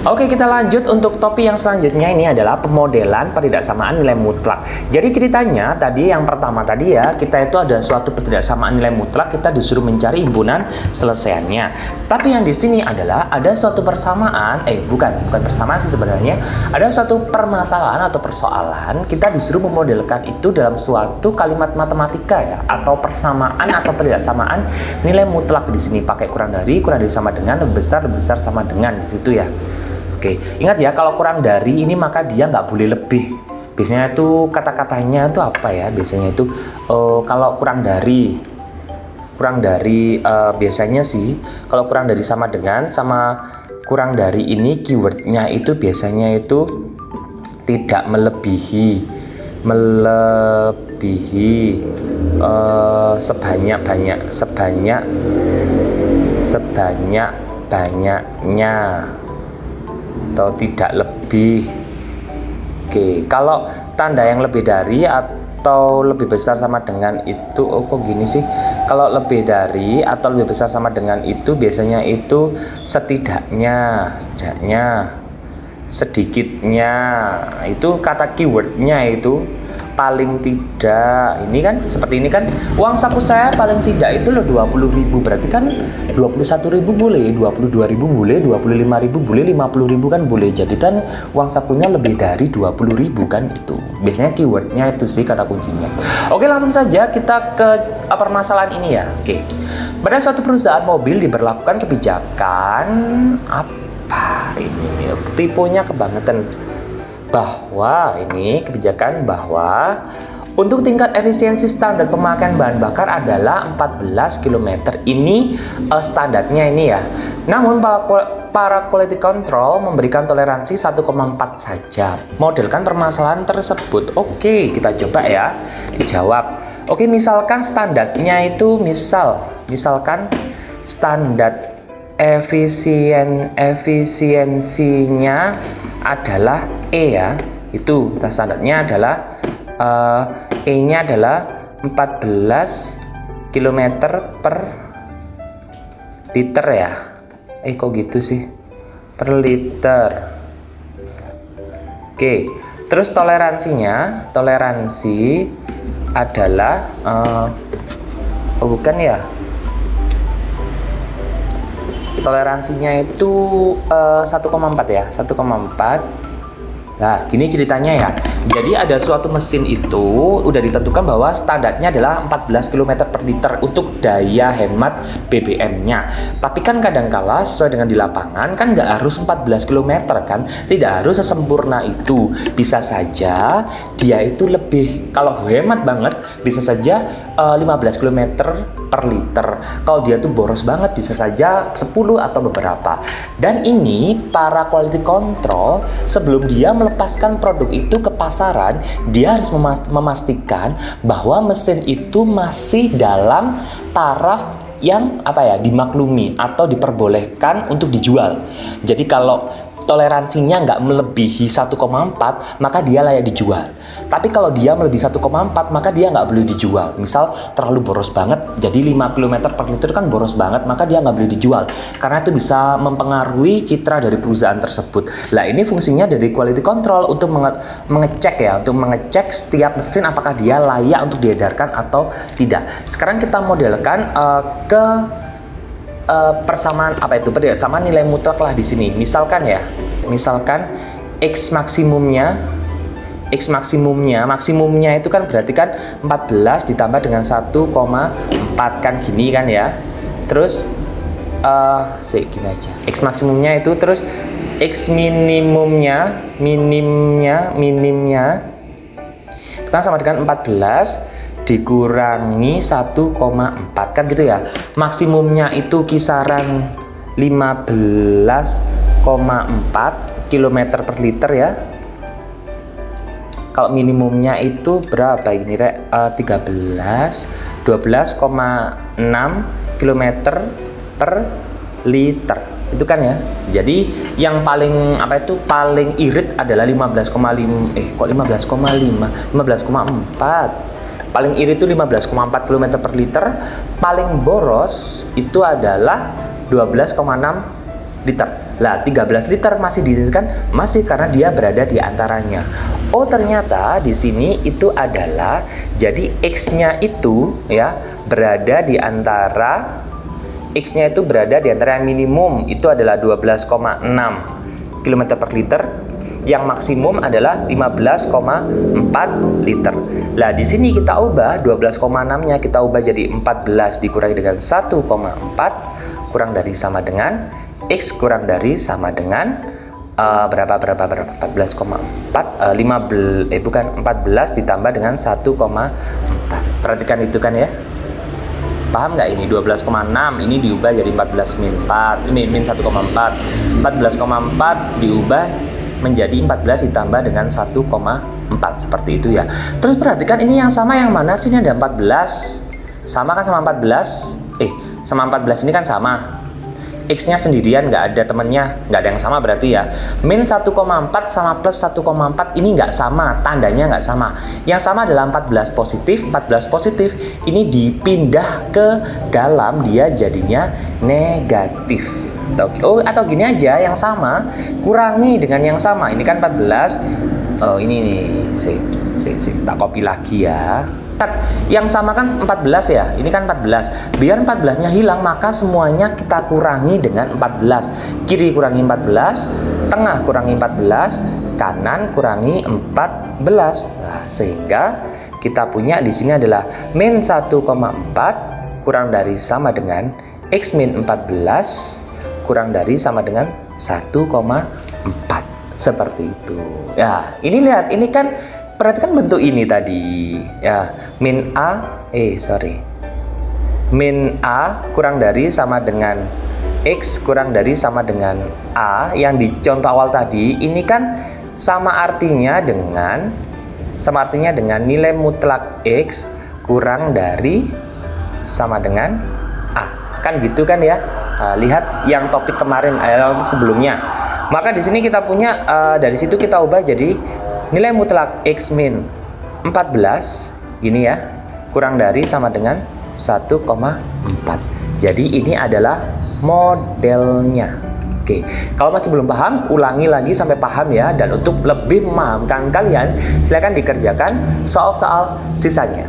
Oke, kita lanjut untuk topik yang selanjutnya. Ini adalah pemodelan pertidaksamaan nilai mutlak. Jadi ceritanya tadi yang pertama tadi ya, kita itu ada suatu pertidaksamaan nilai mutlak, kita disuruh mencari himpunan selesaiannya. Tapi yang di sini adalah ada suatu persamaan, bukan persamaan sih sebenarnya. Ada suatu permasalahan atau persoalan, kita disuruh memodelkan itu dalam suatu kalimat matematika ya, atau persamaan atau pertidaksamaan nilai mutlak. Di sini pakai kurang dari sama dengan, lebih besar sama dengan di situ ya. Oke, ingat ya, kalau kurang dari ini maka dia nggak boleh lebih. Biasanya itu kata-katanya itu apa ya? Biasanya itu kalau kurang dari biasanya sih kalau kurang dari sama dengan sama kurang dari ini keywordnya itu biasanya itu tidak melebihi sebanyak-banyaknya atau tidak lebih. Oke, kalau tanda yang lebih dari atau lebih besar sama dengan itu, kok gini sih? Kalau lebih dari atau lebih besar sama dengan itu biasanya itu setidaknya, sedikitnya. Itu kata keywordnya itu paling tidak. Ini kan seperti ini kan, uang saku saya paling tidak itu loh 20.000, berarti kan 21.000 boleh, 22.000 boleh, 25.000 boleh, 50.000 kan boleh. Jadi kan uang sakunya lebih dari 20.000 kan itu. Biasanya keywordnya itu sih kata kuncinya. Oke, langsung saja kita ke permasalahan ini ya. Oke. Pada suatu perusahaan mobil diberlakukan kebijakan apa ini? Tipenya kebangetan. Bahwa ini kebijakan bahwa untuk tingkat efisiensi standar pemakaian bahan bakar adalah 14 km. Ini standarnya ini ya. Namun para quality control memberikan toleransi 1,4 saja. Modelkan permasalahan tersebut. Oke, kita coba ya. Dijawab. Oke, misalkan standarnya itu misalkan standar efisiensinya adalah E ya. Itu standarnya adalah E-nya adalah 14 km per liter ya. Kok gitu sih? Per liter. Oke. Terus toleransi adalah bukan ya. Toleransinya itu 1,4 ya, 1,4. Nah, gini ceritanya ya. Jadi ada suatu mesin itu udah ditentukan bahwa standarnya adalah 14 km per liter untuk daya hemat BBM-nya. Tapi kan kadangkala sesuai dengan di lapangan kan nggak harus 14 km kan. Tidak harus sesempurna itu. Bisa saja dia itu lebih, kalau hemat banget bisa saja 15 km per liter. Kalau dia tuh boros banget bisa saja 10 atau beberapa. Dan ini para quality control sebelum dia melepaskan produk itu ke pasaran, dia harus memastikan bahwa mesin itu masih dalam taraf yang dimaklumi atau diperbolehkan untuk dijual. Jadi kalau toleransinya nggak melebihi 1,4 maka dia layak dijual. Tapi kalau dia melebihi 1,4 maka dia nggak boleh dijual. Misal terlalu boros banget, jadi 5 km per liter kan boros banget, maka dia nggak boleh dijual karena itu bisa mempengaruhi citra dari perusahaan tersebut. Nah, ini fungsinya dari quality control untuk mengecek setiap mesin apakah dia layak untuk diedarkan atau tidak. Sekarang kita modelkan ke persamaan persamaan nilai mutlak lah di sini. Misalkan X maksimumnya itu kan berarti kan 14 ditambah dengan 1,4 kan gini kan ya. Terus gini aja. X maksimumnya itu, terus X minimnya itu kan sama dengan 14 dikurangi 1,4 kan gitu ya. Maksimumnya itu kisaran 15,4 km per liter ya. Kalau minimumnya itu berapa ini 12,6 km per liter itu kan ya. Jadi yang paling paling irit adalah 15,4. Paling irit itu 15,4 km per liter, paling boros itu adalah 12,6 liter. Lah 13 liter masih diizinkan, masih karena dia berada di antaranya. Oh ternyata di sini itu adalah jadi X-nya itu ya berada di antara X-nya itu berada di antara yang minimum itu adalah 12,6 km per liter, yang maksimum adalah 15,4 liter. Lah di sini kita ubah 12,6-nya kita ubah jadi 14 dikurangi dengan 1,4 kurang dari sama dengan X kurang dari sama dengan berapa 14,4 14 ditambah dengan 1,4. Perhatikan itu kan ya. Paham nggak ini 12,6 ini diubah jadi 14 min 4 min 1,4. 14,4 diubah menjadi 14 ditambah dengan 1,4 seperti itu ya. Terus perhatikan ini yang sama yang mana sih? Ini ada 14. Sama kan sama 14? Sama 14 ini kan sama. X-nya sendirian, nggak ada temennya, nggak ada yang sama berarti ya. Min 1,4 sama plus 1,4 ini nggak sama, tandanya nggak sama. Yang sama adalah 14 positif ini dipindah ke dalam, dia jadinya negatif. Oh, atau gini aja, yang sama kurangi dengan yang sama. Ini kan 14. Oh, ini nih, tak copy lagi ya. Yang sama kan 14 ya, ini kan 14. Biar 14-nya hilang, maka semuanya kita kurangi dengan 14. Kiri kurangi 14, tengah kurangi 14, kanan kurangi 14. Nah, sehingga kita punya di sini adalah min 1,4 kurang dari sama dengan X min 14 kurang dari sama dengan 1,4. Seperti itu. Ya, ini lihat, ini kan perhatikan bentuk ini tadi ya, min A kurang dari sama dengan X kurang dari sama dengan A yang di contoh awal tadi, ini kan sama artinya dengan nilai mutlak X kurang dari sama dengan A, kan gitu kan ya. Lihat yang topik kemarin, topik sebelumnya. Maka di sini kita punya dari situ kita ubah jadi nilai mutlak X min 14 gini ya, kurang dari sama dengan 1,4. Jadi ini adalah modelnya. Oke, kalau masih belum paham, ulangi lagi sampai paham ya. Dan untuk lebih memahamkan kalian, silakan dikerjakan soal-soal sisanya.